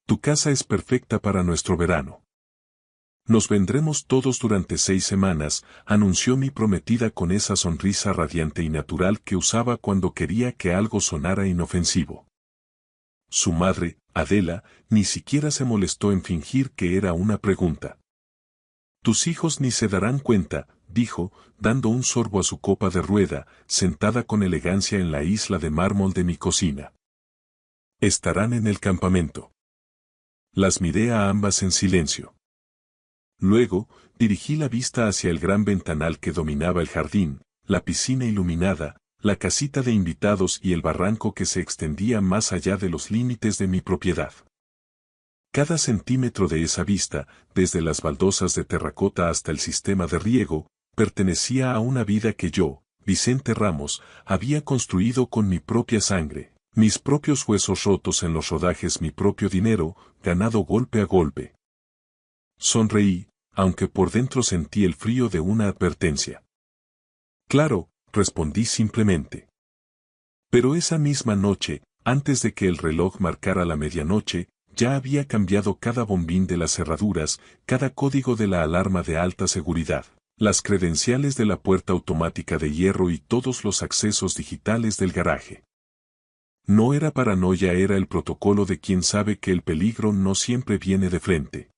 Tu casa es perfecta para nuestro verano. Nos vendremos todos durante 6 semanas, anunció mi prometida con esa sonrisa radiante y natural que usaba cuando quería que algo sonara inofensivo. Su madre, Adela, ni siquiera se molestó en fingir que era una pregunta. Tus hijos ni se darán cuenta, dijo, dando un sorbo a su copa de rueda, sentada con elegancia en la isla de mármol de mi cocina. Estarán en el campamento. Las miré a ambas en silencio. Luego, dirigí la vista hacia el gran ventanal que dominaba el jardín, la piscina iluminada, la casita de invitados y el barranco que se extendía más allá de los límites de mi propiedad. Cada centímetro de esa vista, desde las baldosas de terracota hasta el sistema de riego, pertenecía a una vida que yo, Vicente Ramos, había construido con mi propia sangre, mis propios huesos rotos en los rodajes, mi propio dinero, ganado golpe a golpe. Sonreí, aunque por dentro sentí el frío de una advertencia. Claro, respondí simplemente. Pero esa misma noche, antes de que el reloj marcara la medianoche, ya había cambiado cada bombín de las cerraduras, cada código de la alarma de alta seguridad, las credenciales de la puerta automática de hierro y todos los accesos digitales del garaje. No era paranoia, era el protocolo de quien sabe que el peligro no siempre viene de frente.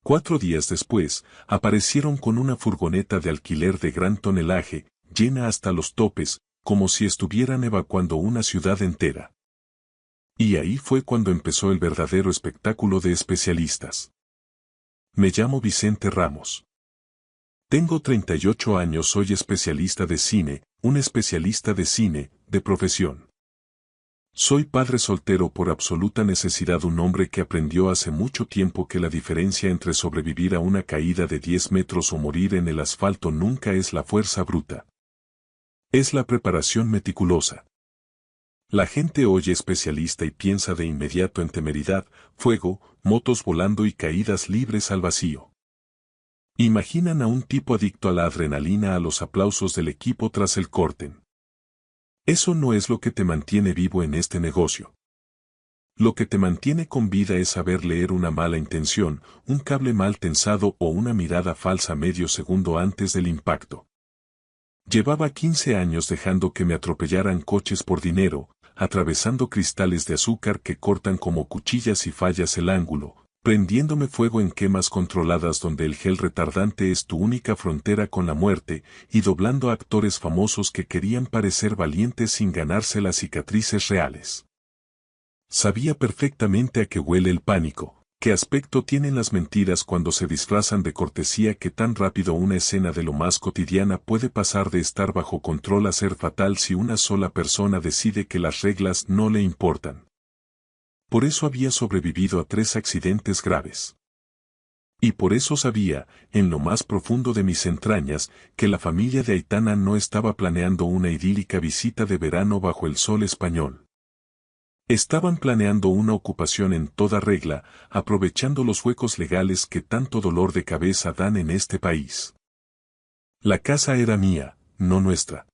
4 días después, aparecieron con una furgoneta de alquiler de gran tonelaje, llena hasta los topes, como si estuvieran evacuando una ciudad entera. Y ahí fue cuando empezó el verdadero espectáculo de especialistas. Me llamo Vicente Ramos. Tengo 38 años, soy especialista de cine, un especialista de cine, de profesión. Soy padre soltero por absoluta necesidad, un hombre que aprendió hace mucho tiempo que la diferencia entre sobrevivir a una caída de 10 metros o morir en el asfalto nunca es la fuerza bruta. Es la preparación meticulosa. La gente oye especialista y piensa de inmediato en temeridad, fuego, motos volando y caídas libres al vacío. Imaginan a un tipo adicto a la adrenalina, a los aplausos del equipo tras el corte. Eso no es lo que te mantiene vivo en este negocio. Lo que te mantiene con vida es saber leer una mala intención, un cable mal tensado o una mirada falsa medio segundo antes del impacto. Llevaba 15 años dejando que me atropellaran coches por dinero, atravesando cristales de azúcar que cortan como cuchillas y fallas el ángulo, prendiéndome fuego en quemas controladas donde el gel retardante es tu única frontera con la muerte, y doblando a actores famosos que querían parecer valientes sin ganarse las cicatrices reales. Sabía perfectamente a qué huele el pánico, qué aspecto tienen las mentiras cuando se disfrazan de cortesía, que tan rápido una escena de lo más cotidiana puede pasar de estar bajo control a ser fatal si una sola persona decide que las reglas no le importan. Por eso había sobrevivido a 3 accidentes graves. Y por eso sabía, en lo más profundo de mis entrañas, que la familia de Aitana no estaba planeando una idílica visita de verano bajo el sol español. Estaban planeando una ocupación en toda regla, aprovechando los huecos legales que tanto dolor de cabeza dan en este país. La casa era mía, no nuestra.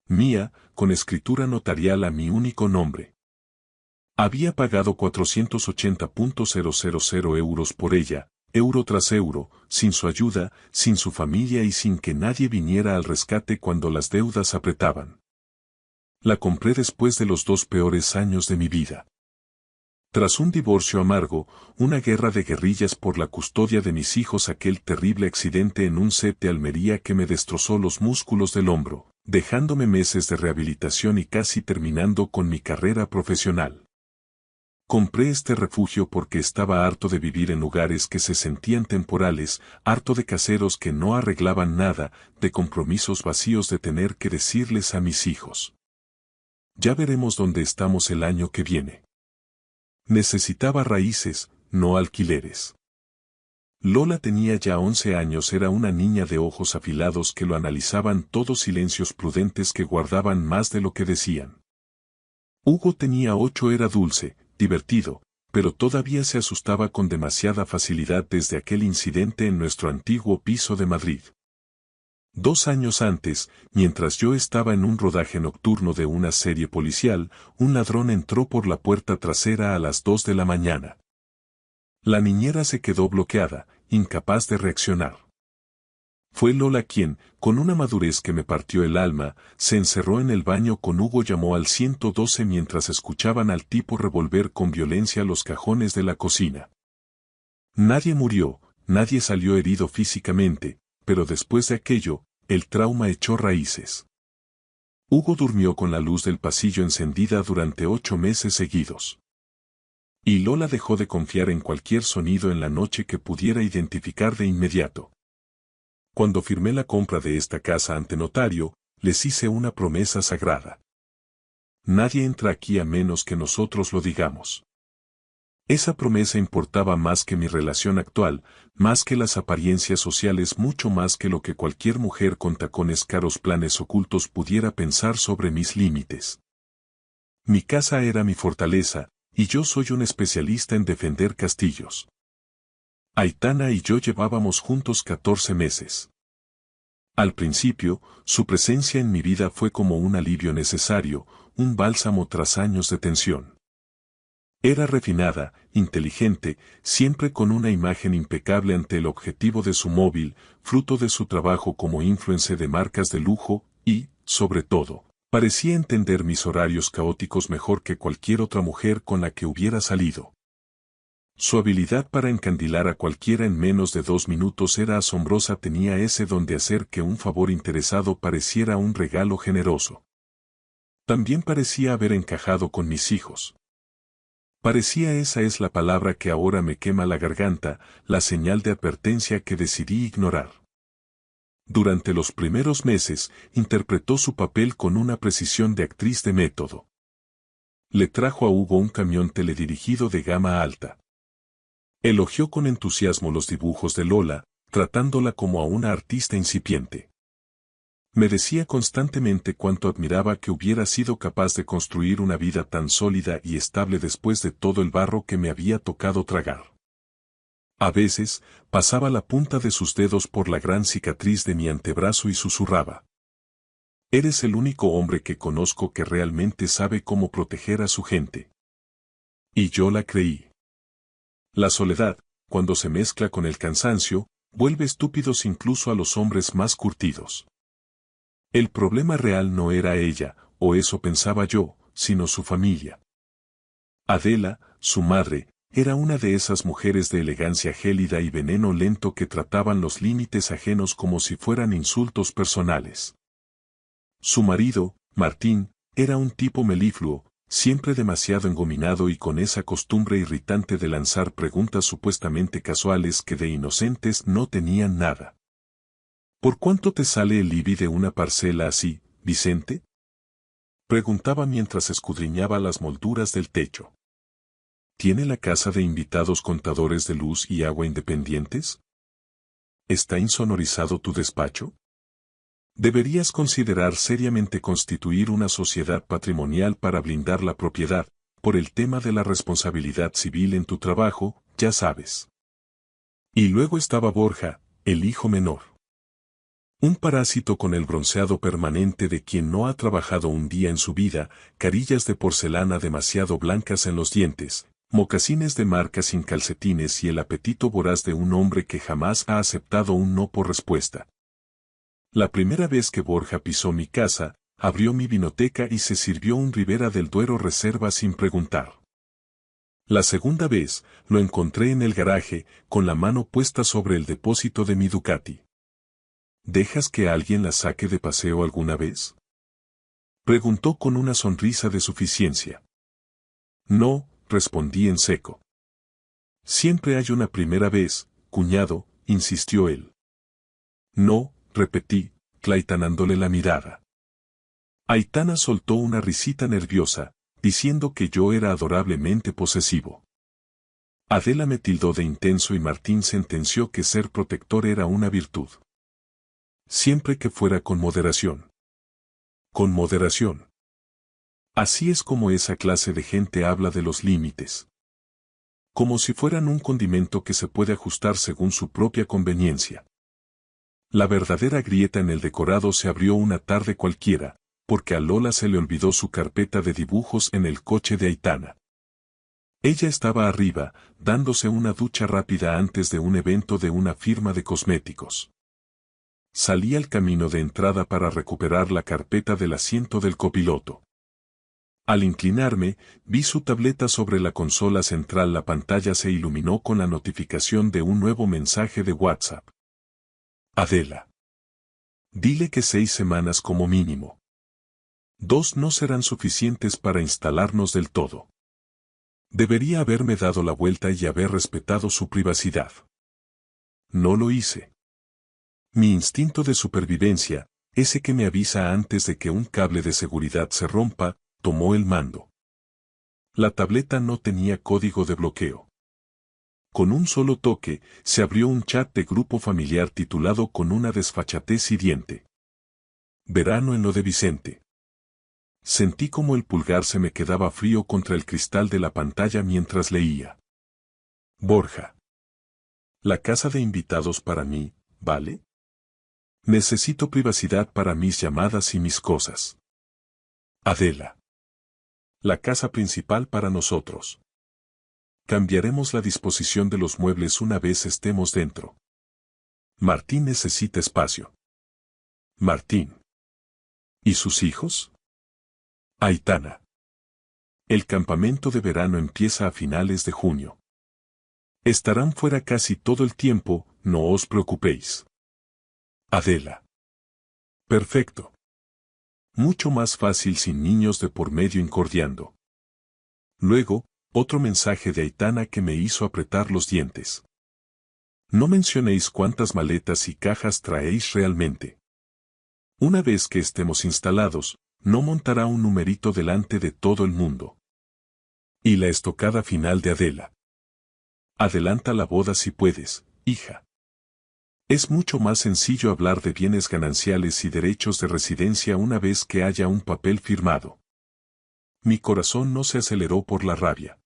Mía, con escritura notarial a mi único nombre. Había pagado 480.000 euros por ella, euro tras euro, sin su ayuda, sin su familia y sin que nadie viniera al rescate cuando las deudas apretaban. La compré después de los 2 peores años de mi vida. Tras un divorcio amargo, una guerra de guerrillas por la custodia de mis hijos, aquel terrible accidente en un set de Almería que me destrozó los músculos del hombro, dejándome meses de rehabilitación y casi terminando con mi carrera profesional. Compré este refugio porque estaba harto de vivir en lugares que se sentían temporales, harto de caseros que no arreglaban nada, de compromisos vacíos, de tener que decirles a mis hijos: ya veremos dónde estamos el año que viene. Necesitaba raíces, no alquileres. Lola tenía ya 11 años, era una niña de ojos afilados que lo analizaban todo, silencios prudentes que guardaban más de lo que decían. Hugo tenía 8, era dulce, divertido, pero todavía se asustaba con demasiada facilidad desde aquel incidente en nuestro antiguo piso de Madrid. 2 años antes, mientras yo estaba en un rodaje nocturno de una serie policial, un ladrón entró por la puerta trasera a las 2 de la mañana. La niñera se quedó bloqueada, incapaz de reaccionar. Fue Lola quien, con una madurez que me partió el alma, se encerró en el baño con Hugo. Llamó al 112 mientras escuchaban al tipo revolver con violencia los cajones de la cocina. Nadie murió, nadie salió herido físicamente, pero después de aquello, el trauma echó raíces. Hugo durmió con la luz del pasillo encendida durante 8 meses seguidos. Y Lola dejó de confiar en cualquier sonido en la noche que pudiera identificar de inmediato. Cuando firmé la compra de esta casa ante notario, les hice una promesa sagrada. Nadie entra aquí a menos que nosotros lo digamos. Esa promesa importaba más que mi relación actual, más que las apariencias sociales, mucho más que lo que cualquier mujer con tacones caros, planes ocultos pudiera pensar sobre mis límites. Mi casa era mi fortaleza, y yo soy un especialista en defender castillos. Aitana y yo llevábamos juntos 14 meses. Al principio, su presencia en mi vida fue como un alivio necesario, un bálsamo tras años de tensión. Era refinada, inteligente, siempre con una imagen impecable ante el objetivo de su móvil, fruto de su trabajo como influencer de marcas de lujo, y, sobre todo, parecía entender mis horarios caóticos mejor que cualquier otra mujer con la que hubiera salido. Su habilidad para encandilar a cualquiera en menos de 2 minutos era asombrosa. Tenía ese don de hacer que un favor interesado pareciera un regalo generoso. También parecía haber encajado con mis hijos. Parecía, esa es la palabra que ahora me quema la garganta, la señal de advertencia que decidí ignorar. Durante los primeros meses, interpretó su papel con una precisión de actriz de método. Le trajo a Hugo un camión teledirigido de gama alta. Elogió con entusiasmo los dibujos de Lola, tratándola como a una artista incipiente. Me decía constantemente cuánto admiraba que hubiera sido capaz de construir una vida tan sólida y estable después de todo el barro que me había tocado tragar. A veces, pasaba la punta de sus dedos por la gran cicatriz de mi antebrazo y susurraba: «Eres el único hombre que conozco que realmente sabe cómo proteger a su gente». Y yo la creí. La soledad, cuando se mezcla con el cansancio, vuelve estúpidos incluso a los hombres más curtidos. El problema real no era ella, o eso pensaba yo, sino su familia. Adela, su madre, era una de esas mujeres de elegancia gélida y veneno lento que trataban los límites ajenos como si fueran insultos personales. Su marido, Martín, era un tipo melifluo, siempre demasiado engominado y con esa costumbre irritante de lanzar preguntas supuestamente casuales que de inocentes no tenían nada. ¿Por cuánto te sale el IBI de una parcela así, Vicente?, preguntaba mientras escudriñaba las molduras del techo. ¿Tiene la casa de invitados contadores de luz y agua independientes? ¿Está insonorizado tu despacho? Deberías considerar seriamente constituir una sociedad patrimonial para blindar la propiedad, por el tema de la responsabilidad civil en tu trabajo, ya sabes. Y luego estaba Borja, el hijo menor. Un parásito con el bronceado permanente de quien no ha trabajado un día en su vida, carillas de porcelana demasiado blancas en los dientes, mocasines de marca sin calcetines y el apetito voraz de un hombre que jamás ha aceptado un no por respuesta. La primera vez que Borja pisó mi casa, abrió mi vinoteca y se sirvió un Ribera del Duero Reserva sin preguntar. La segunda vez, lo encontré en el garaje, con la mano puesta sobre el depósito de mi Ducati. ¿Dejas que alguien la saque de paseo alguna vez?, preguntó con una sonrisa de suficiencia. No, respondí en seco. Siempre hay una primera vez, cuñado, insistió él. No, repetí, claitanándole la mirada. Aitana soltó una risita nerviosa, diciendo que yo era adorablemente posesivo. Adela me tildó de intenso y Martín sentenció que ser protector era una virtud. Siempre que fuera con moderación. Con moderación. Así es como esa clase de gente habla de los límites. Como si fueran un condimento que se puede ajustar según su propia conveniencia. La verdadera grieta en el decorado se abrió una tarde cualquiera, porque a Lola se le olvidó su carpeta de dibujos en el coche de Aitana. Ella estaba arriba, dándose una ducha rápida antes de un evento de una firma de cosméticos. Salí al camino de entrada para recuperar la carpeta del asiento del copiloto. Al inclinarme, vi su tableta sobre la consola central. La pantalla se iluminó con la notificación de un nuevo mensaje de WhatsApp. Adela. Dile que 6 semanas como mínimo. 2 no serán suficientes para instalarnos del todo. Debería haberme dado la vuelta y haber respetado su privacidad. No lo hice. Mi instinto de supervivencia, ese que me avisa antes de que un cable de seguridad se rompa, tomó el mando. La tableta no tenía código de bloqueo. Con un solo toque, se abrió un chat de grupo familiar titulado con una desfachatez hiriente. Verano en lo de Vicente. Sentí como el pulgar se me quedaba frío contra el cristal de la pantalla mientras leía. Borja. La casa de invitados para mí, ¿vale? Necesito privacidad para mis llamadas y mis cosas. Adela. La casa principal para nosotros. Cambiaremos la disposición de los muebles una vez estemos dentro. Martín necesita espacio. Martín. ¿Y sus hijos? Aitana. El campamento de verano empieza a finales de junio. Estarán fuera casi todo el tiempo, no os preocupéis. Adela. Perfecto. Mucho más fácil sin niños de por medio incordiando. Luego, otro mensaje de Aitana que me hizo apretar los dientes. No mencionéis cuántas maletas y cajas traéis realmente. Una vez que estemos instalados, no montará un numerito delante de todo el mundo. Y la estocada final de Adela. Adelanta la boda si puedes, hija. Es mucho más sencillo hablar de bienes gananciales y derechos de residencia una vez que haya un papel firmado. Mi corazón no se aceleró por la rabia.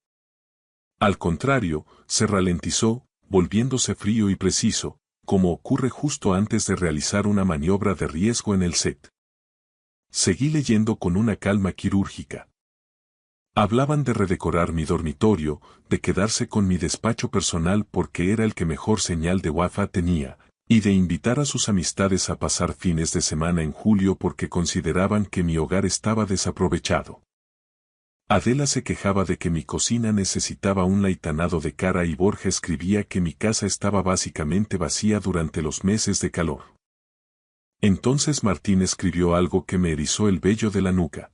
Al contrario, se ralentizó, volviéndose frío y preciso, como ocurre justo antes de realizar una maniobra de riesgo en el set. Seguí leyendo con una calma quirúrgica. Hablaban de redecorar mi dormitorio, de quedarse con mi despacho personal porque era el que mejor señal de Wi-Fi tenía, y de invitar a sus amistades a pasar fines de semana en julio porque consideraban que mi hogar estaba desaprovechado. Adela se quejaba de que mi cocina necesitaba un laitanado de cara y Borja escribía que mi casa estaba básicamente vacía durante los meses de calor. Entonces Martín escribió algo que me erizó el vello de la nuca.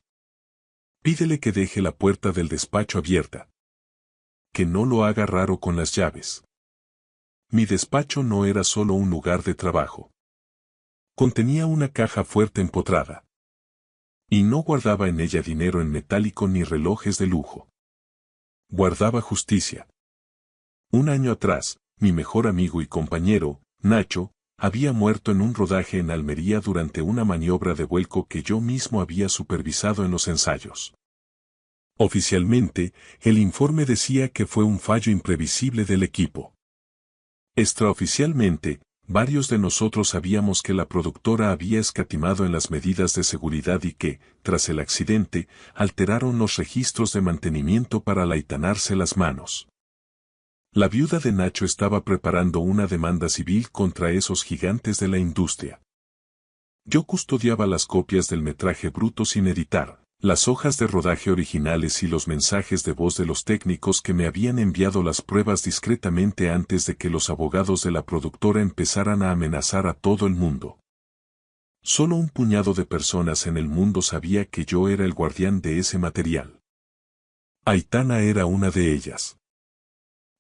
Pídele que deje la puerta del despacho abierta. Que no lo haga raro con las llaves. Mi despacho no era solo un lugar de trabajo. Contenía una caja fuerte empotrada. Y no guardaba en ella dinero en metálico ni relojes de lujo. Guardaba justicia. Un año atrás, mi mejor amigo y compañero, Nacho, había muerto en un rodaje en Almería durante una maniobra de vuelco que yo mismo había supervisado en los ensayos. Oficialmente, el informe decía que fue un fallo imprevisible del equipo. Extraoficialmente, varios de nosotros sabíamos que la productora había escatimado en las medidas de seguridad y que, tras el accidente, alteraron los registros de mantenimiento para laitanarse las manos. La viuda de Nacho estaba preparando una demanda civil contra esos gigantes de la industria. Yo custodiaba las copias del metraje bruto sin editar, las hojas de rodaje originales y los mensajes de voz de los técnicos que me habían enviado las pruebas discretamente antes de que los abogados de la productora empezaran a amenazar a todo el mundo. Solo un puñado de personas en el mundo sabía que yo era el guardián de ese material. Aitana era una de ellas.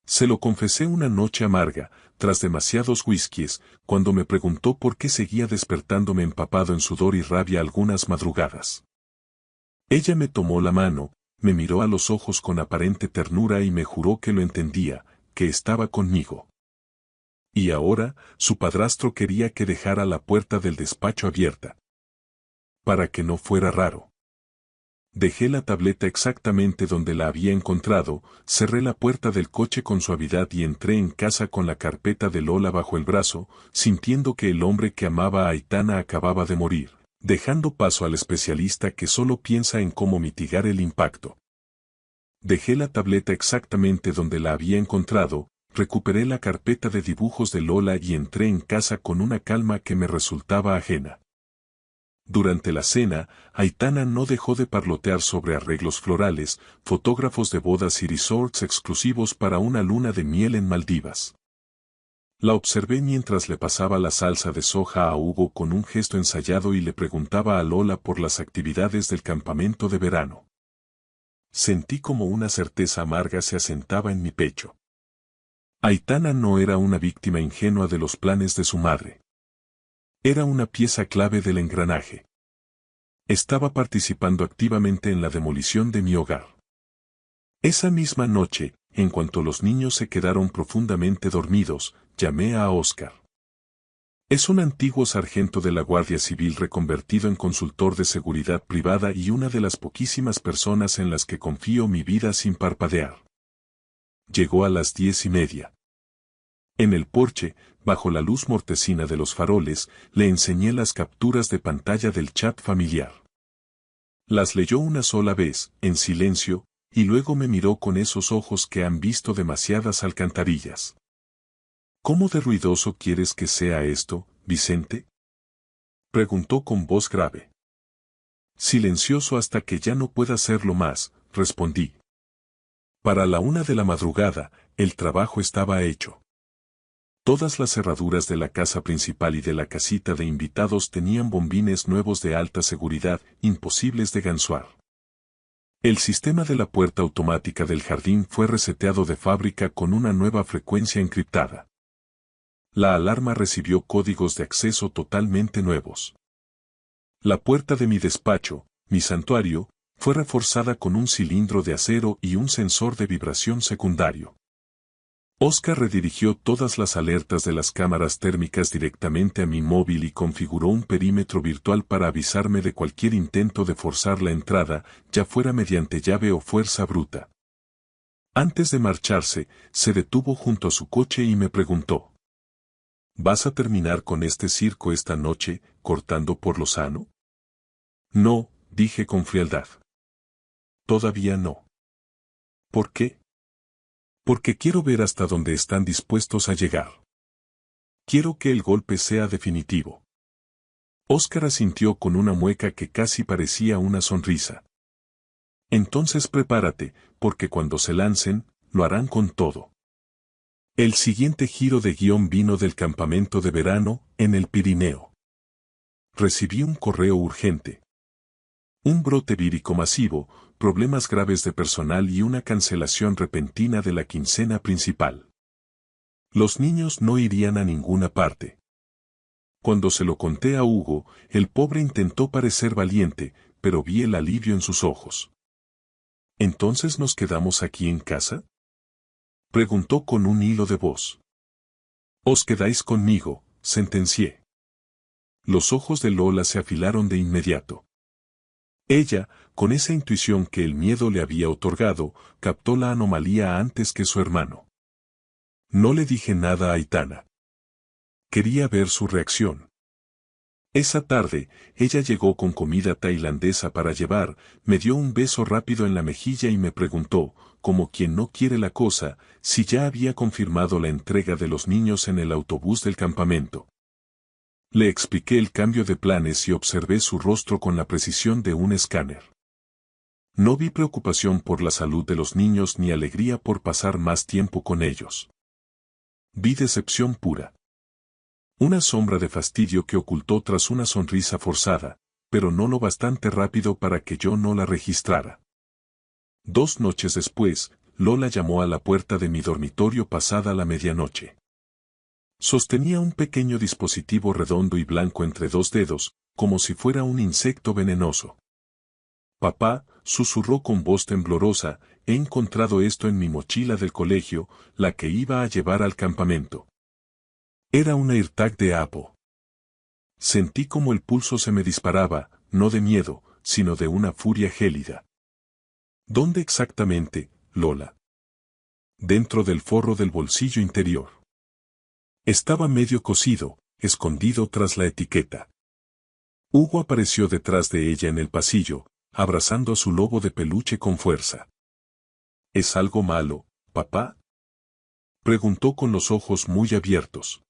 Se lo confesé una noche amarga, tras demasiados whiskies, cuando me preguntó por qué seguía despertándome empapado en sudor y rabia algunas madrugadas. Ella me tomó la mano, me miró a los ojos con aparente ternura y me juró que lo entendía, que estaba conmigo. Y ahora, su padrastro quería que dejara la puerta del despacho abierta. Para que no fuera raro. Dejé la tableta exactamente donde la había encontrado, cerré la puerta del coche con suavidad y entré en casa con la carpeta de Lola bajo el brazo, sintiendo que el hombre que amaba a Aitana acababa de morir, dejando paso al especialista que solo piensa en cómo mitigar el impacto. Dejé la tableta exactamente donde la había encontrado, recuperé la carpeta de dibujos de Lola y entré en casa con una calma que me resultaba ajena. Durante la cena, Aitana no dejó de parlotear sobre arreglos florales, fotógrafos de bodas y resorts exclusivos para una luna de miel en Maldivas. La observé mientras le pasaba la salsa de soja a Hugo con un gesto ensayado y le preguntaba a Lola por las actividades del campamento de verano. Sentí como una certeza amarga se asentaba en mi pecho. Aitana no era una víctima ingenua de los planes de su madre. Era una pieza clave del engranaje. Estaba participando activamente en la demolición de mi hogar. Esa misma noche, en cuanto los niños se quedaron profundamente dormidos, llamé a Oscar. Es un antiguo sargento de la Guardia Civil reconvertido en consultor de seguridad privada y una de las poquísimas personas en las que confío mi vida sin parpadear. Llegó a las 10:30. En el porche, bajo la luz mortecina de los faroles, le enseñé las capturas de pantalla del chat familiar. Las leyó una sola vez, en silencio, y luego me miró con esos ojos que han visto demasiadas alcantarillas. ¿Cómo de ruidoso quieres que sea esto, Vicente? Preguntó con voz grave. Silencioso hasta que ya no pueda hacerlo más, respondí. Para la 1 de la madrugada, el trabajo estaba hecho. Todas las cerraduras de la casa principal y de la casita de invitados tenían bombines nuevos de alta seguridad, imposibles de gansuar. El sistema de la puerta automática del jardín fue reseteado de fábrica con una nueva frecuencia encriptada. La alarma recibió códigos de acceso totalmente nuevos. La puerta de mi despacho, mi santuario, fue reforzada con un cilindro de acero y un sensor de vibración secundario. Oscar redirigió todas las alertas de las cámaras térmicas directamente a mi móvil y configuró un perímetro virtual para avisarme de cualquier intento de forzar la entrada, ya fuera mediante llave o fuerza bruta. Antes de marcharse, se detuvo junto a su coche y me preguntó: ¿Vas a terminar con este circo esta noche, cortando por lo sano? No, dije con frialdad. Todavía no. ¿Por qué? Porque quiero ver hasta dónde están dispuestos a llegar. Quiero que el golpe sea definitivo. Oscar asintió con una mueca que casi parecía una sonrisa. Entonces prepárate, porque cuando se lancen, lo harán con todo. El siguiente giro de guión vino del campamento de verano, en el Pirineo. Recibí un correo urgente. Un brote vírico masivo, problemas graves de personal y una cancelación repentina de la quincena principal. Los niños no irían a ninguna parte. Cuando se lo conté a Hugo, el pobre intentó parecer valiente, pero vi el alivio en sus ojos. ¿Entonces nos quedamos aquí en casa?, preguntó con un hilo de voz. Os quedáis conmigo, sentencié. Los ojos de Lola se afilaron de inmediato. Ella, con esa intuición que el miedo le había otorgado, captó la anomalía antes que su hermano. No le dije nada a Aitana. Quería ver su reacción. Esa tarde, ella llegó con comida tailandesa para llevar, me dio un beso rápido en la mejilla y me preguntó, como quien no quiere la cosa, si ya había confirmado la entrega de los niños en el autobús del campamento. Le expliqué el cambio de planes y observé su rostro con la precisión de un escáner. No vi preocupación por la salud de los niños ni alegría por pasar más tiempo con ellos. Vi decepción pura. Una sombra de fastidio que ocultó tras una sonrisa forzada, pero no lo bastante rápido para que yo no la registrara. 2 noches después, Lola llamó a la puerta de mi dormitorio pasada la medianoche. Sostenía un pequeño dispositivo redondo y blanco entre 2 dedos, como si fuera un insecto venenoso. Papá, susurró con voz temblorosa, he encontrado esto en mi mochila del colegio, la que iba a llevar al campamento. Era una AirTag de Apple. Sentí como el pulso se me disparaba, no de miedo, sino de una furia gélida. ¿Dónde exactamente, Lola? Dentro del forro del bolsillo interior. Estaba medio cosido, escondido tras la etiqueta. Hugo apareció detrás de ella en el pasillo, abrazando a su lobo de peluche con fuerza. ¿Es algo malo, papá? Preguntó con los ojos muy abiertos.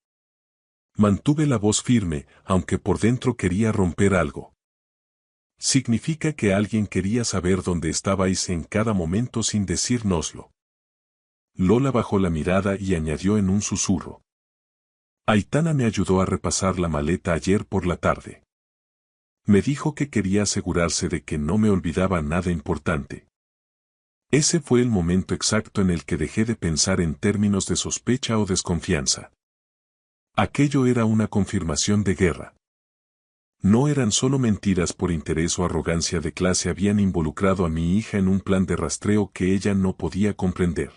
Mantuve la voz firme, aunque por dentro quería romper algo. Significa que alguien quería saber dónde estabais en cada momento sin decírnoslo. Lola bajó la mirada y añadió en un susurro. Aitana me ayudó a repasar la maleta ayer por la tarde. Me dijo que quería asegurarse de que no me olvidaba nada importante. Ese fue el momento exacto en el que dejé de pensar en términos de sospecha o desconfianza. Aquello era una confirmación de guerra. No eran solo mentiras por interés o arrogancia de clase, habían involucrado a mi hija en un plan de rastreo que ella no podía comprender.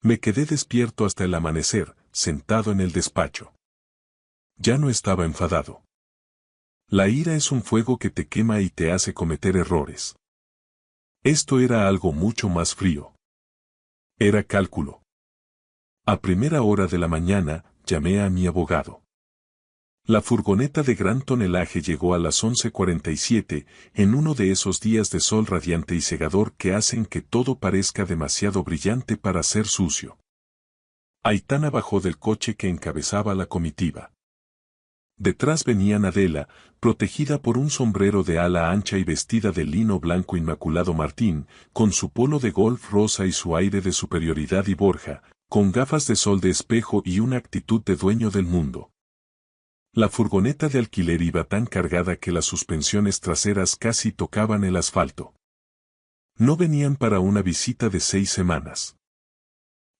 Me quedé despierto hasta el amanecer, sentado en el despacho. Ya no estaba enfadado. La ira es un fuego que te quema y te hace cometer errores. Esto era algo mucho más frío. Era cálculo. A primera hora de la mañana, llamé a mi abogado. La furgoneta de gran tonelaje llegó a las 11:47, en uno de esos días de sol radiante y cegador que hacen que todo parezca demasiado brillante para ser sucio. Aitana bajó del coche que encabezaba la comitiva. Detrás venían Adela, protegida por un sombrero de ala ancha y vestida de lino blanco inmaculado Martín, con su polo de golf rosa y su aire de superioridad, y Borja, con gafas de sol de espejo y una actitud de dueño del mundo. La furgoneta de alquiler iba tan cargada que las suspensiones traseras casi tocaban el asfalto. No venían para una visita de 6 semanas.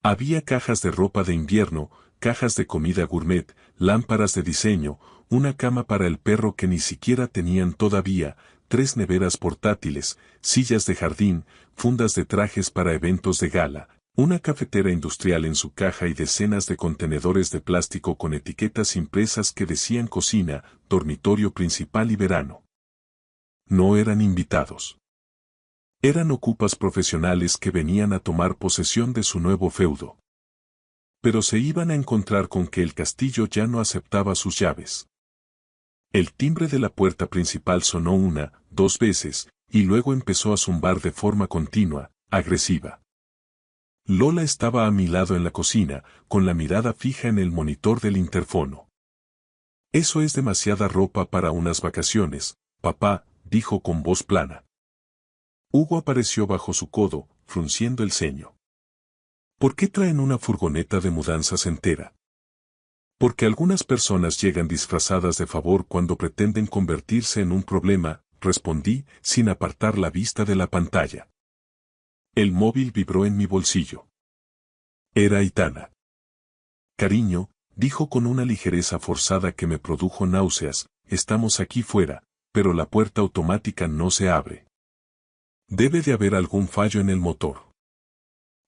Había cajas de ropa de invierno, cajas de comida gourmet, lámparas de diseño, una cama para el perro que ni siquiera tenían todavía, 3 neveras portátiles, sillas de jardín, fundas de trajes para eventos de gala, una cafetera industrial en su caja y decenas de contenedores de plástico con etiquetas impresas que decían cocina, dormitorio principal y verano. No eran invitados. Eran ocupas profesionales que venían a tomar posesión de su nuevo feudo. Pero se iban a encontrar con que el castillo ya no aceptaba sus llaves. El timbre de la puerta principal sonó 1, 2 veces, y luego empezó a zumbar de forma continua, agresiva. Lola estaba a mi lado en la cocina, con la mirada fija en el monitor del interfono. Eso es demasiada ropa para unas vacaciones, papá, dijo con voz plana. Hugo apareció bajo su codo, frunciendo el ceño. ¿Por qué traen una furgoneta de mudanzas entera? Porque algunas personas llegan disfrazadas de favor cuando pretenden convertirse en un problema, respondí, sin apartar la vista de la pantalla. El móvil vibró en mi bolsillo. Era Aitana. Cariño, dijo con una ligereza forzada que me produjo náuseas, estamos aquí fuera, pero la puerta automática no se abre. Debe de haber algún fallo en el motor.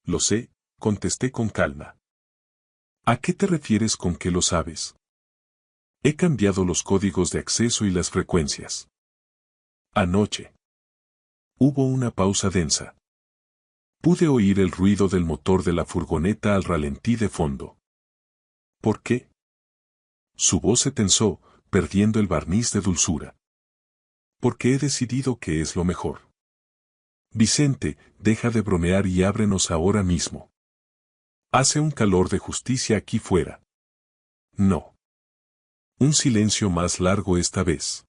Lo sé, contesté con calma. ¿A qué te refieres con que lo sabes? He cambiado los códigos de acceso y las frecuencias. Anoche. Hubo una pausa densa. Pude oír el ruido del motor de la furgoneta al ralentí de fondo. ¿Por qué? Su voz se tensó, perdiendo el barniz de dulzura. Porque he decidido que es lo mejor. Vicente, deja de bromear y ábrenos ahora mismo. Hace un calor de justicia aquí fuera. No. Un silencio más largo esta vez.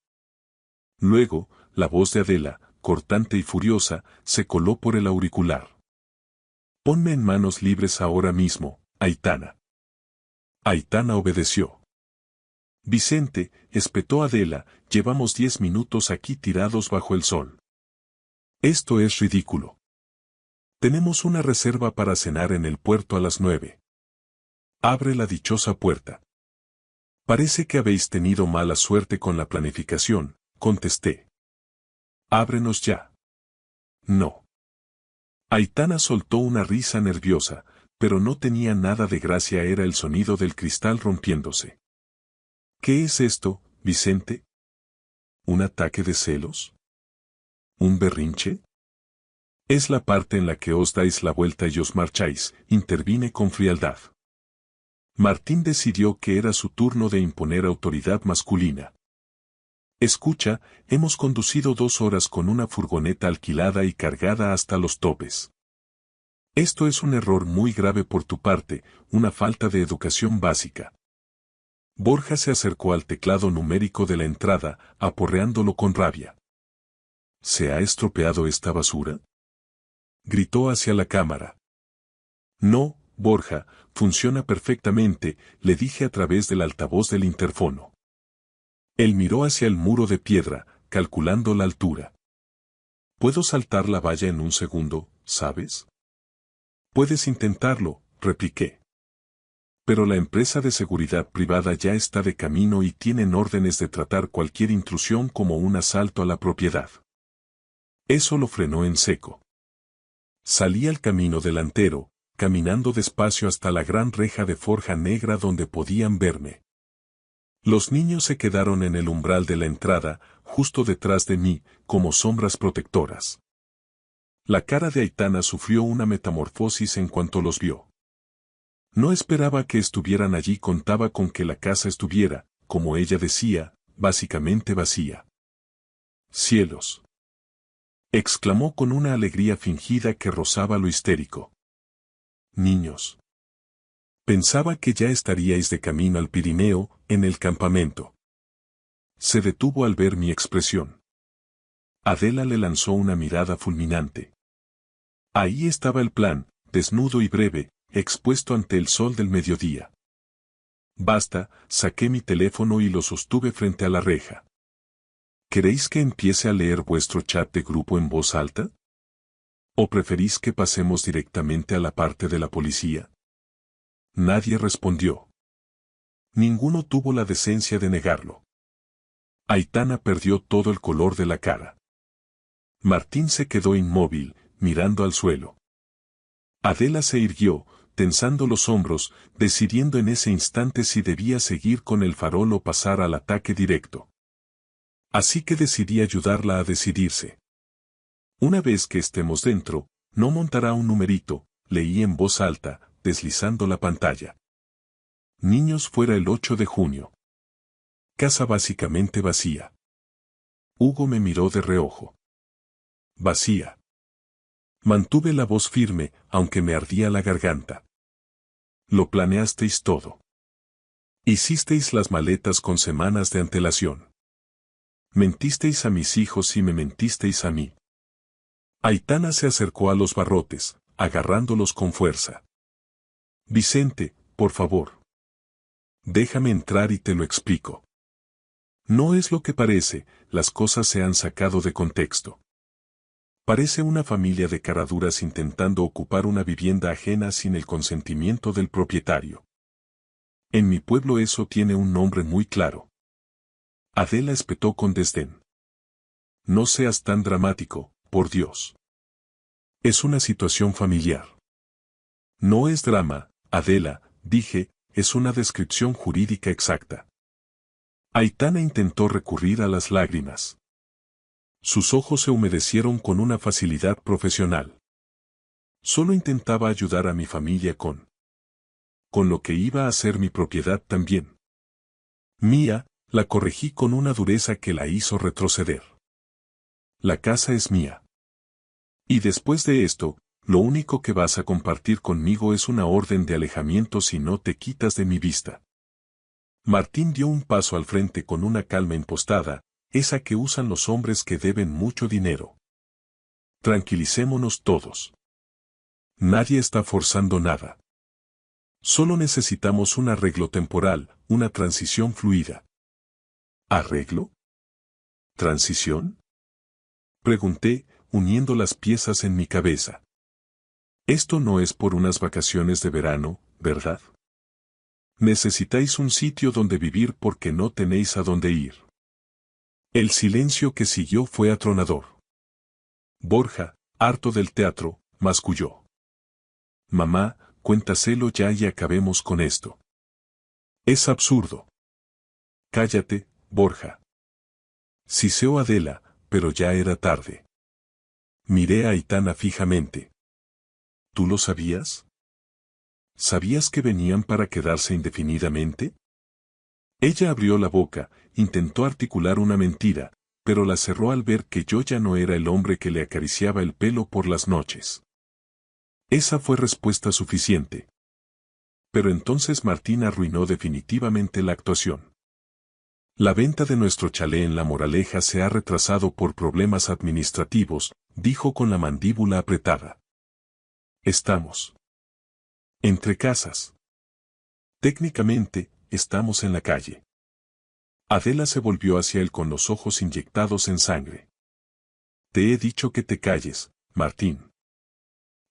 Luego, la voz de Adela, cortante y furiosa, se coló por el auricular. Ponme en manos libres ahora mismo, Aitana. Aitana obedeció. Vicente, espetó Adela, llevamos 10 minutos aquí tirados bajo el sol. Esto es ridículo. Tenemos una reserva para cenar en el puerto a las 9. Abre la dichosa puerta. Parece que habéis tenido mala suerte con la planificación, contesté. Ábrenos ya. No. Aitana soltó una risa nerviosa, pero no tenía nada de gracia, era el sonido del cristal rompiéndose. ¿Qué es esto, Vicente? ¿Un ataque de celos? ¿Un berrinche? Es la parte en la que os dais la vuelta y os marcháis, intervine con frialdad. Martín decidió que era su turno de imponer autoridad masculina. Escucha, hemos conducido 2 horas con una furgoneta alquilada y cargada hasta los topes. Esto es un error muy grave por tu parte, una falta de educación básica. Borja se acercó al teclado numérico de la entrada, aporreándolo con rabia. ¿Se ha estropeado esta basura?, gritó hacia la cámara. No, Borja, funciona perfectamente, le dije a través del altavoz del interfono. Él miró hacia el muro de piedra, calculando la altura. Puedo saltar la valla en un segundo, ¿sabes? Puedes intentarlo, repliqué. Pero la empresa de seguridad privada ya está de camino y tienen órdenes de tratar cualquier intrusión como un asalto a la propiedad. Eso lo frenó en seco. Salí al camino delantero, caminando despacio hasta la gran reja de forja negra donde podían verme. Los niños se quedaron en el umbral de la entrada, justo detrás de mí, como sombras protectoras. La cara de Aitana sufrió una metamorfosis en cuanto los vio. No esperaba que estuvieran allí, contaba con que la casa estuviera, como ella decía, básicamente vacía. ¡Cielos!, exclamó con una alegría fingida que rozaba lo histérico. Niños. Pensaba que ya estaríais de camino al Pirineo, en el campamento. Se detuvo al ver mi expresión. Adela le lanzó una mirada fulminante. Ahí estaba el plan, desnudo y breve, expuesto ante el sol del mediodía. Basta, saqué mi teléfono y lo sostuve frente a la reja. ¿Queréis que empiece a leer vuestro chat de grupo en voz alta? ¿O preferís que pasemos directamente a la parte de la policía? Nadie respondió. Ninguno tuvo la decencia de negarlo. Aitana perdió todo el color de la cara. Martín se quedó inmóvil, mirando al suelo. Adela se irguió, tensando los hombros, decidiendo en ese instante si debía seguir con el farol o pasar al ataque directo. Así que decidí ayudarla a decidirse. Una vez que estemos dentro, no montará un numerito, leí en voz alta, deslizando la pantalla. Niños fuera el 8 de junio. Casa básicamente vacía. Hugo me miró de reojo. Vacía. Mantuve la voz firme, aunque me ardía la garganta. Lo planeasteis todo. Hicisteis las maletas con semanas de antelación. Mentisteis a mis hijos y me mentisteis a mí. Aitana se acercó a los barrotes, agarrándolos con fuerza. Vicente, por favor. Déjame entrar y te lo explico. No es lo que parece, las cosas se han sacado de contexto. Parece una familia de caraduras intentando ocupar una vivienda ajena sin el consentimiento del propietario. En mi pueblo eso tiene un nombre muy claro. Adela espetó con desdén. No seas tan dramático, por Dios. Es una situación familiar. No es drama, Adela, dije, es una descripción jurídica exacta. Aitana intentó recurrir a las lágrimas. Sus ojos se humedecieron con una facilidad profesional. Solo intentaba ayudar a mi familia con lo que iba a ser mi propiedad también. Mía, la corregí con una dureza que la hizo retroceder. La casa es mía. Y después de esto, lo único que vas a compartir conmigo es una orden de alejamiento si no te quitas de mi vista. Martín dio un paso al frente con una calma impostada, esa que usan los hombres que deben mucho dinero. Tranquilicémonos todos. Nadie está forzando nada. Solo necesitamos un arreglo temporal, una transición fluida. ¿Arreglo? ¿Transición? Pregunté, uniendo las piezas en mi cabeza. Esto no es por unas vacaciones de verano, ¿verdad? Necesitáis un sitio donde vivir porque no tenéis a dónde ir. El silencio que siguió fue atronador. Borja, harto del teatro, masculló. Mamá, cuéntaselo ya y acabemos con esto. Es absurdo. Cállate, Borja. Siseó Adela, pero ya era tarde. Miré a Aitana fijamente. ¿Tú lo sabías? ¿Sabías que venían para quedarse indefinidamente? Ella abrió la boca, intentó articular una mentira, pero la cerró al ver que yo ya no era el hombre que le acariciaba el pelo por las noches. Esa fue respuesta suficiente. Pero entonces Martín arruinó definitivamente la actuación. La venta de nuestro chalet en La Moraleja se ha retrasado por problemas administrativos, dijo con la mandíbula apretada. Estamos entre casas. Técnicamente, estamos en la calle. Adela se volvió hacia él con los ojos inyectados en sangre. Te he dicho que te calles, Martín.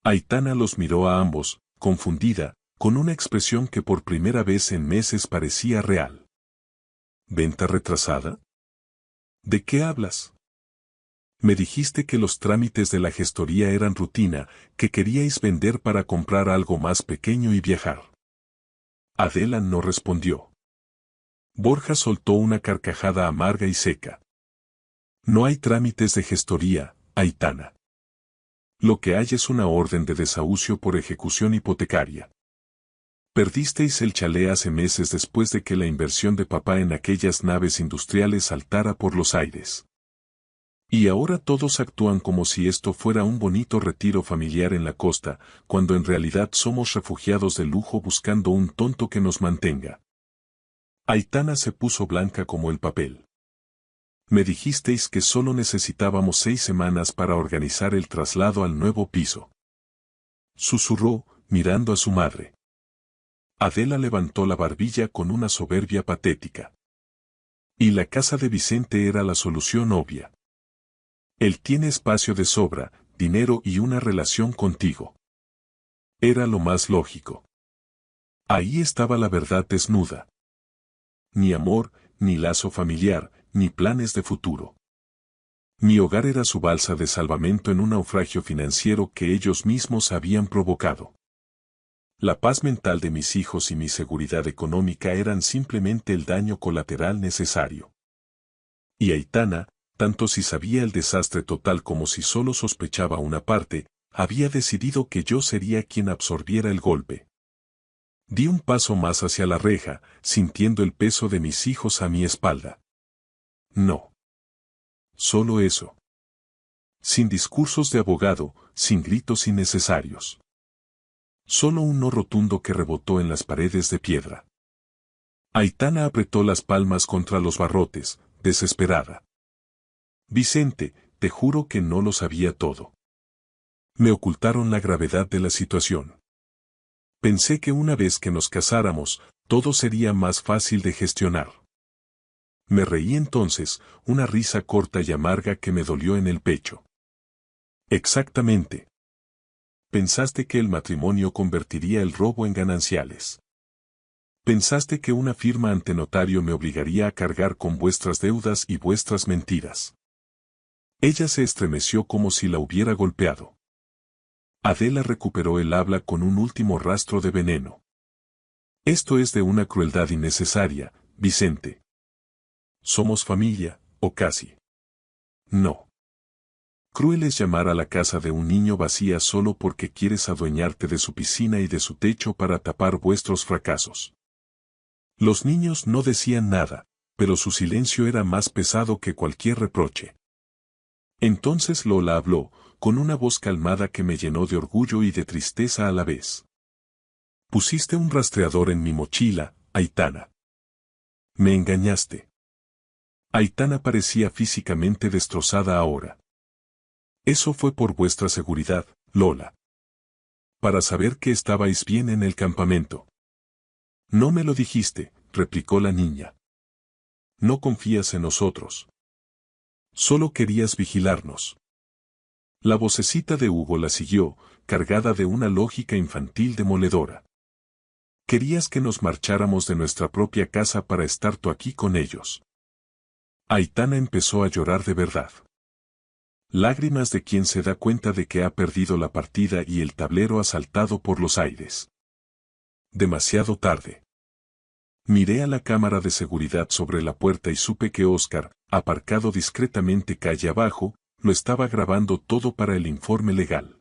Aitana los miró a ambos, confundida, con una expresión que por primera vez en meses parecía real. ¿Venta retrasada? ¿De qué hablas? Me dijiste que los trámites de la gestoría eran rutina, que queríais vender para comprar algo más pequeño y viajar. Adela no respondió. Borja soltó una carcajada amarga y seca. No hay trámites de gestoría, Aitana. Lo que hay es una orden de desahucio por ejecución hipotecaria. Perdisteis el chalet hace meses después de que la inversión de papá en aquellas naves industriales saltara por los aires. Y ahora todos actúan como si esto fuera un bonito retiro familiar en la costa, cuando en realidad somos refugiados de lujo buscando un tonto que nos mantenga. Aitana se puso blanca como el papel. Me dijisteis que solo necesitábamos 6 semanas para organizar el traslado al nuevo piso. Susurró, mirando a su madre. Adela levantó la barbilla con una soberbia patética. Y la casa de Vicente era la solución obvia. Él tiene espacio de sobra, dinero y una relación contigo. Era lo más lógico. Ahí estaba la verdad desnuda. Ni amor, ni lazo familiar, ni planes de futuro. Mi hogar era su balsa de salvamento en un naufragio financiero que ellos mismos habían provocado. La paz mental de mis hijos y mi seguridad económica eran simplemente el daño colateral necesario. Y Aitana, tanto si sabía el desastre total como si solo sospechaba una parte, había decidido que yo sería quien absorbiera el golpe. Di un paso más hacia la reja, sintiendo el peso de mis hijos a mi espalda. No. Solo eso. Sin discursos de abogado, sin gritos innecesarios. Solo un no rotundo que rebotó en las paredes de piedra. Aitana apretó las palmas contra los barrotes, desesperada. Vicente, te juro que no lo sabía todo. Me ocultaron la gravedad de la situación. Pensé que una vez que nos casáramos, todo sería más fácil de gestionar. Me reí entonces, una risa corta y amarga que me dolió en el pecho. Exactamente. Pensaste que el matrimonio convertiría el robo en gananciales. Pensaste que una firma ante notario me obligaría a cargar con vuestras deudas y vuestras mentiras. Ella se estremeció como si la hubiera golpeado. Adela recuperó el habla con un último rastro de veneno. Esto es de una crueldad innecesaria, Vicente. Somos familia, o casi. No. Cruel es llamar a la casa de un niño vacía solo porque quieres adueñarte de su piscina y de su techo para tapar vuestros fracasos. Los niños no decían nada, pero su silencio era más pesado que cualquier reproche. Entonces Lola habló, con una voz calmada que me llenó de orgullo y de tristeza a la vez. Pusiste un rastreador en mi mochila, Aitana. Me engañaste. Aitana parecía físicamente destrozada ahora. Eso fue por vuestra seguridad, Lola. Para saber que estabais bien en el campamento. No me lo dijiste, replicó la niña. No confías en nosotros. Solo querías vigilarnos. La vocecita de Hugo la siguió, cargada de una lógica infantil demoledora. Querías que nos marcháramos de nuestra propia casa para estar tú aquí con ellos. Aitana empezó a llorar de verdad. Lágrimas de quien se da cuenta de que ha perdido la partida y el tablero ha saltado por los aires. Demasiado tarde. Miré a la cámara de seguridad sobre la puerta y supe que Oscar, aparcado discretamente calle abajo, lo estaba grabando todo para el informe legal.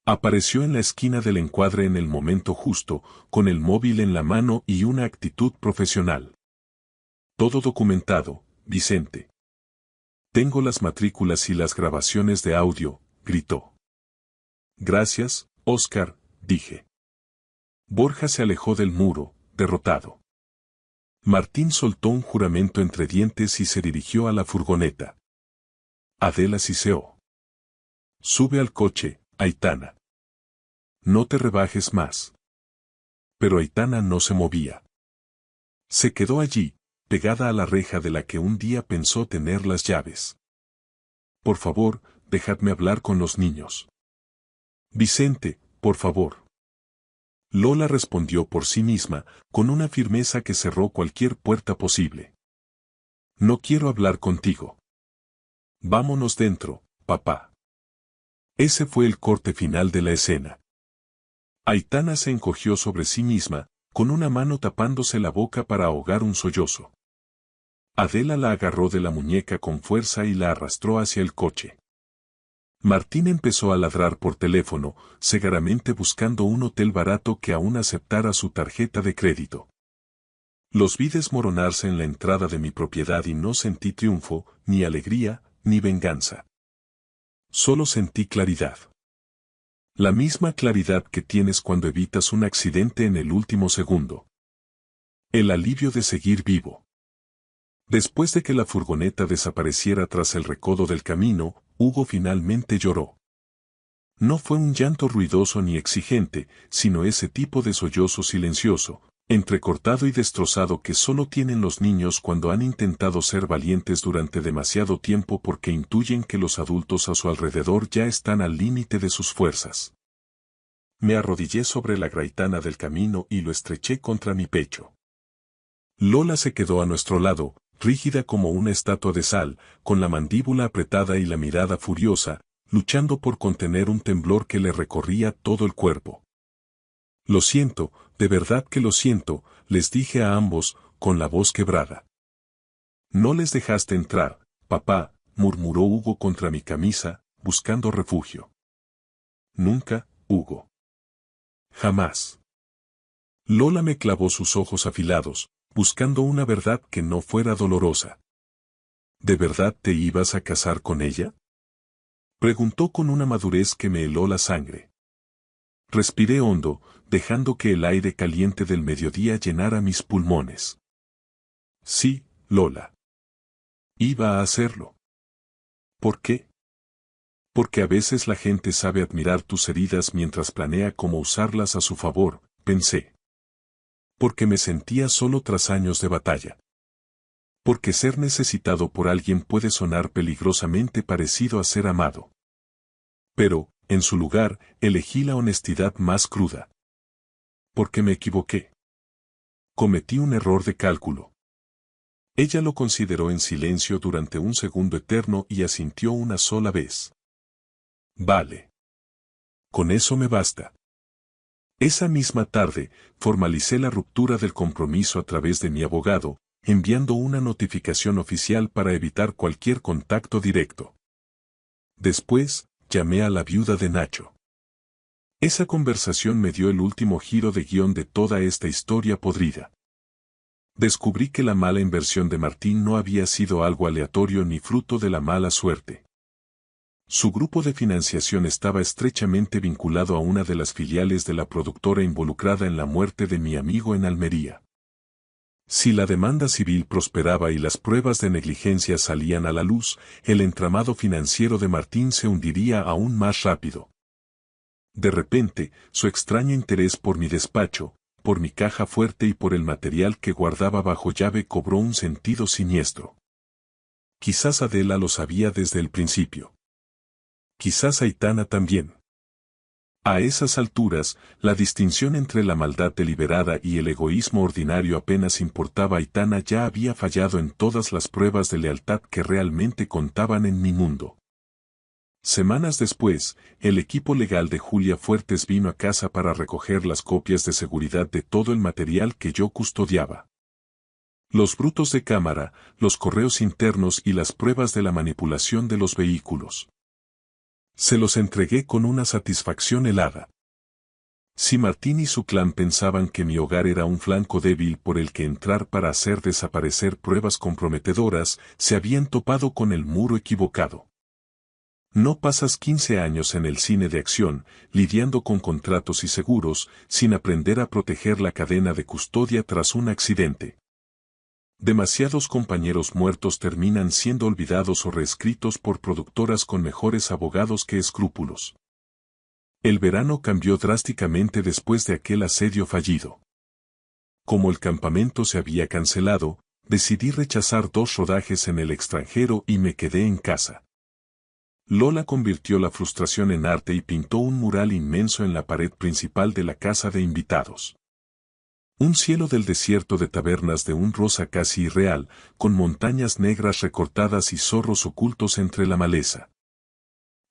Apareció en la esquina del encuadre en el momento justo, con el móvil en la mano y una actitud profesional. Todo documentado, Vicente. Tengo las matrículas y las grabaciones de audio, gritó. Gracias, Oscar, dije. Borja se alejó del muro, derrotado. Martín soltó un juramento entre dientes y se dirigió a la furgoneta. Adela siseó. Sube al coche, Aitana. No te rebajes más. Pero Aitana no se movía. Se quedó allí, pegada a la reja de la que un día pensó tener las llaves. Por favor, dejadme hablar con los niños. Vicente, por favor. Lola respondió por sí misma, con una firmeza que cerró cualquier puerta posible. No quiero hablar contigo. Vámonos dentro, papá. Ese fue el corte final de la escena. Aitana se encogió sobre sí misma, con una mano tapándose la boca para ahogar un sollozo. Adela la agarró de la muñeca con fuerza y la arrastró hacia el coche. Martín empezó a ladrar por teléfono, cegaramente buscando un hotel barato que aún aceptara su tarjeta de crédito. Los vi desmoronarse en la entrada de mi propiedad y no sentí triunfo, ni alegría, ni venganza. Solo sentí claridad. La misma claridad que tienes cuando evitas un accidente en el último segundo. El alivio de seguir vivo. Después de que la furgoneta desapareciera tras el recodo del camino, Hugo finalmente lloró. No fue un llanto ruidoso ni exigente, sino ese tipo de sollozo silencioso, entrecortado y destrozado que solo tienen los niños cuando han intentado ser valientes durante demasiado tiempo porque intuyen que los adultos a su alrededor ya están al límite de sus fuerzas. Me arrodillé sobre la graitana del camino y lo estreché contra mi pecho. Lola se quedó a nuestro lado, rígida como una estatua de sal, con la mandíbula apretada y la mirada furiosa, luchando por contener un temblor que le recorría todo el cuerpo. Lo siento, de verdad que lo siento, les dije a ambos, con la voz quebrada. No les dejaste entrar, papá, murmuró Hugo contra mi camisa, buscando refugio. Nunca, Hugo. Jamás. Lola me clavó sus ojos afilados, buscando una verdad que no fuera dolorosa. ¿De verdad te ibas a casar con ella? Preguntó con una madurez que me heló la sangre. Respiré hondo, dejando que el aire caliente del mediodía llenara mis pulmones. Sí, Lola. Iba a hacerlo. ¿Por qué? Porque a veces la gente sabe admirar tus heridas mientras planea cómo usarlas a su favor, pensé. Porque me sentía solo tras años de batalla. Porque ser necesitado por alguien puede sonar peligrosamente parecido a ser amado. Pero, en su lugar, elegí la honestidad más cruda. Porque me equivoqué. Cometí un error de cálculo. Ella lo consideró en silencio durante un segundo eterno y asintió una sola vez. Vale. Con eso me basta. Esa misma tarde, formalicé la ruptura del compromiso a través de mi abogado, enviando una notificación oficial para evitar cualquier contacto directo. Después, llamé a la viuda de Nacho. Esa conversación me dio el último giro de guión de toda esta historia podrida. Descubrí que la mala inversión de Martín no había sido algo aleatorio ni fruto de la mala suerte. Su grupo de financiación estaba estrechamente vinculado a una de las filiales de la productora involucrada en la muerte de mi amigo en Almería. Si la demanda civil prosperaba y las pruebas de negligencia salían a la luz, el entramado financiero de Martín se hundiría aún más rápido. De repente, su extraño interés por mi despacho, por mi caja fuerte y por el material que guardaba bajo llave cobró un sentido siniestro. Quizás Adela lo sabía desde el principio. Quizás Aitana también. A esas alturas, la distinción entre la maldad deliberada y el egoísmo ordinario apenas importaba. Aitana ya había fallado en todas las pruebas de lealtad que realmente contaban en mi mundo. Semanas después, el equipo legal de Julia Fuertes vino a casa para recoger las copias de seguridad de todo el material que yo custodiaba. Los brutos de cámara, los correos internos y las pruebas de la manipulación de los vehículos. Se los entregué con una satisfacción helada. Si Martín y su clan pensaban que mi hogar era un flanco débil por el que entrar para hacer desaparecer pruebas comprometedoras, se habían topado con el muro equivocado. No pasas 15 años en el cine de acción, lidiando con contratos y seguros, sin aprender a proteger la cadena de custodia tras un accidente. Demasiados compañeros muertos terminan siendo olvidados o reescritos por productoras con mejores abogados que escrúpulos. El verano cambió drásticamente después de aquel asedio fallido. Como el campamento se había cancelado, decidí rechazar 2 rodajes en el extranjero y me quedé en casa. Lola convirtió la frustración en arte y pintó un mural inmenso en la pared principal de la casa de invitados. Un cielo del desierto de tabernas de un rosa casi irreal, con montañas negras recortadas y zorros ocultos entre la maleza.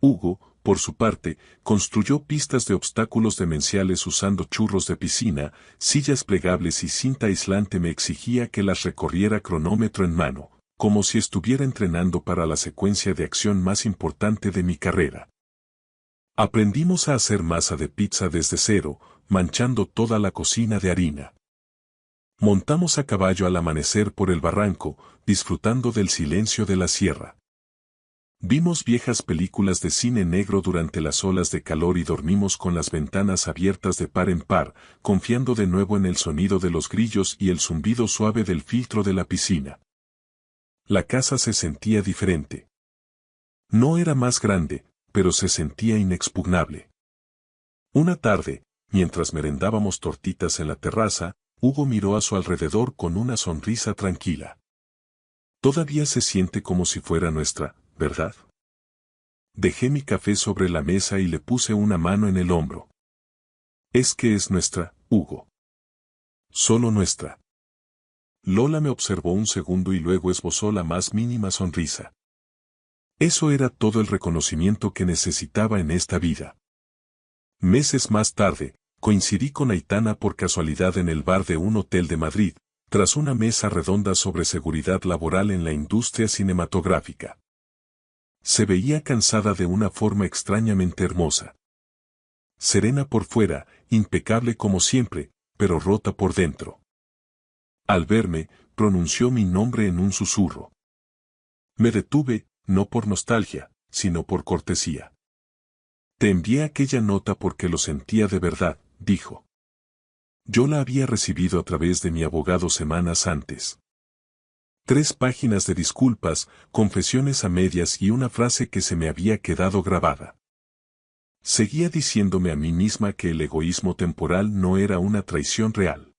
Hugo, por su parte, construyó pistas de obstáculos demenciales usando churros de piscina, sillas plegables y cinta aislante. Me exigía que las recorriera cronómetro en mano, como si estuviera entrenando para la secuencia de acción más importante de mi carrera. Aprendimos a hacer masa de pizza desde cero, manchando toda la cocina de harina. Montamos a caballo al amanecer por el barranco, disfrutando del silencio de la sierra. Vimos viejas películas de cine negro durante las olas de calor y dormimos con las ventanas abiertas de par en par, confiando de nuevo en el sonido de los grillos y el zumbido suave del filtro de la piscina. La casa se sentía diferente. No era más grande, pero se sentía inexpugnable. Una tarde, mientras merendábamos tortitas en la terraza, Hugo miró a su alrededor con una sonrisa tranquila. Todavía se siente como si fuera nuestra, ¿verdad? Dejé mi café sobre la mesa y le puse una mano en el hombro. Es que es nuestra, Hugo. Solo nuestra. Lola me observó un segundo y luego esbozó la más mínima sonrisa. Eso era todo el reconocimiento que necesitaba en esta vida. Meses más tarde, coincidí con Aitana por casualidad en el bar de un hotel de Madrid, tras una mesa redonda sobre seguridad laboral en la industria cinematográfica. Se veía cansada de una forma extrañamente hermosa. Serena por fuera, impecable como siempre, pero rota por dentro. Al verme, pronunció mi nombre en un susurro. Me detuve, no por nostalgia, sino por cortesía. Te envié aquella nota porque lo sentía de verdad, dijo. Yo la había recibido a través de mi abogado semanas antes. 3 páginas de disculpas, confesiones a medias y una frase que se me había quedado grabada. Seguía diciéndome a mí misma que el egoísmo temporal no era una traición real.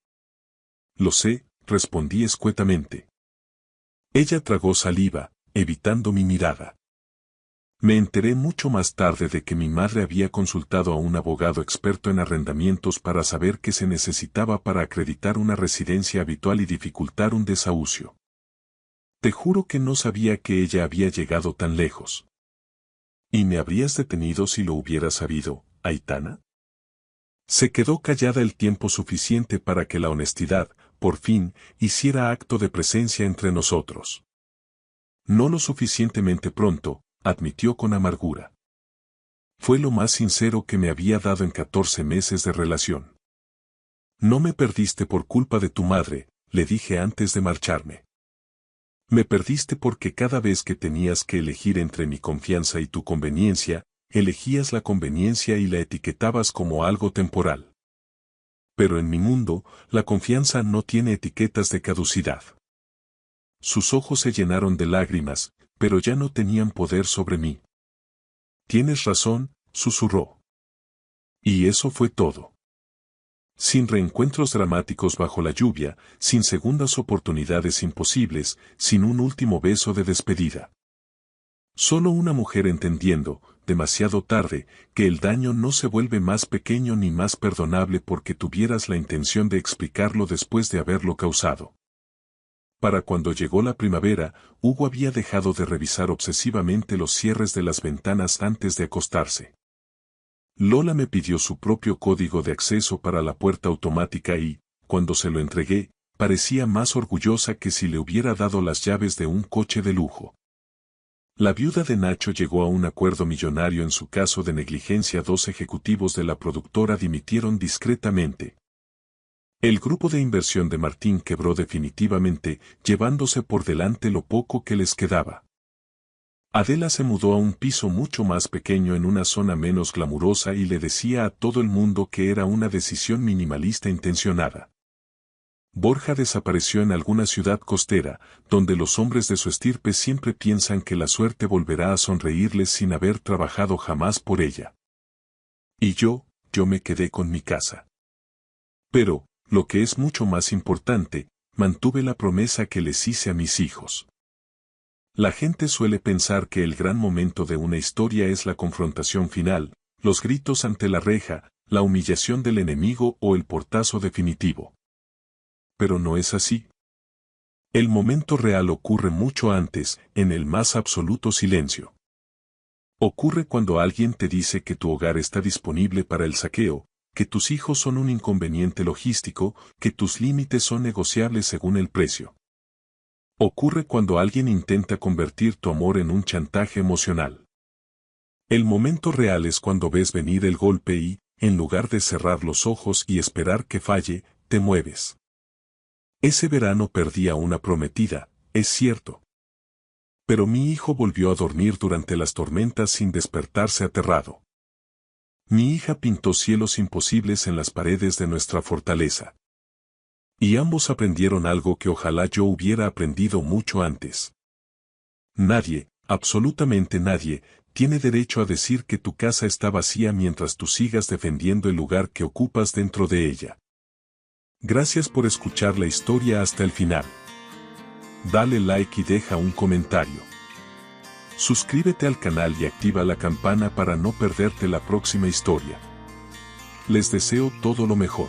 Lo sé, respondí escuetamente. Ella tragó saliva, evitando mi mirada. Me enteré mucho más tarde de que mi madre había consultado a un abogado experto en arrendamientos para saber qué se necesitaba para acreditar una residencia habitual y dificultar un desahucio. Te juro que no sabía que ella había llegado tan lejos. ¿Y me habrías detenido si lo hubieras sabido, Aitana? Se quedó callada el tiempo suficiente para que la honestidad, por fin, hiciera acto de presencia entre nosotros. No lo suficientemente pronto, admitió con amargura. Fue lo más sincero que me había dado en 14 meses de relación. No me perdiste por culpa de tu madre, le dije antes de marcharme. Me perdiste porque cada vez que tenías que elegir entre mi confianza y tu conveniencia, elegías la conveniencia y la etiquetabas como algo temporal. Pero en mi mundo, la confianza no tiene etiquetas de caducidad. Sus ojos se llenaron de lágrimas, pero ya no tenían poder sobre mí. Tienes razón, susurró. Y eso fue todo. Sin reencuentros dramáticos bajo la lluvia, sin segundas oportunidades imposibles, sin un último beso de despedida. Solo una mujer entendiendo, demasiado tarde, que el daño no se vuelve más pequeño ni más perdonable porque tuvieras la intención de explicarlo después de haberlo causado. Para cuando llegó la primavera, Hugo había dejado de revisar obsesivamente los cierres de las ventanas antes de acostarse. Lola me pidió su propio código de acceso para la puerta automática y, cuando se lo entregué, parecía más orgullosa que si le hubiera dado las llaves de un coche de lujo. La viuda de Nacho llegó a un acuerdo millonario en su caso de negligencia. 2 ejecutivos de la productora dimitieron discretamente. El grupo de inversión de Martín quebró definitivamente, llevándose por delante lo poco que les quedaba. Adela se mudó a un piso mucho más pequeño en una zona menos glamurosa y le decía a todo el mundo que era una decisión minimalista intencionada. Borja desapareció en alguna ciudad costera, donde los hombres de su estirpe siempre piensan que la suerte volverá a sonreírles sin haber trabajado jamás por ella. Y yo me quedé con mi casa. Pero, lo que es mucho más importante, mantuve la promesa que les hice a mis hijos. La gente suele pensar que el gran momento de una historia es la confrontación final, los gritos ante la reja, la humillación del enemigo o el portazo definitivo. Pero no es así. El momento real ocurre mucho antes, en el más absoluto silencio. Ocurre cuando alguien te dice que tu hogar está disponible para el saqueo, que tus hijos son un inconveniente logístico, que tus límites son negociables según el precio. Ocurre cuando alguien intenta convertir tu amor en un chantaje emocional. El momento real es cuando ves venir el golpe y, en lugar de cerrar los ojos y esperar que falle, te mueves. Ese verano perdí a una prometida, es cierto. Pero mi hijo volvió a dormir durante las tormentas sin despertarse aterrado. Mi hija pintó cielos imposibles en las paredes de nuestra fortaleza. Y ambos aprendieron algo que ojalá yo hubiera aprendido mucho antes. Nadie, absolutamente nadie, tiene derecho a decir que tu casa está vacía mientras tú sigas defendiendo el lugar que ocupas dentro de ella. Gracias por escuchar la historia hasta el final. Dale like y deja un comentario. Suscríbete al canal y activa la campana para no perderte la próxima historia. Les deseo todo lo mejor.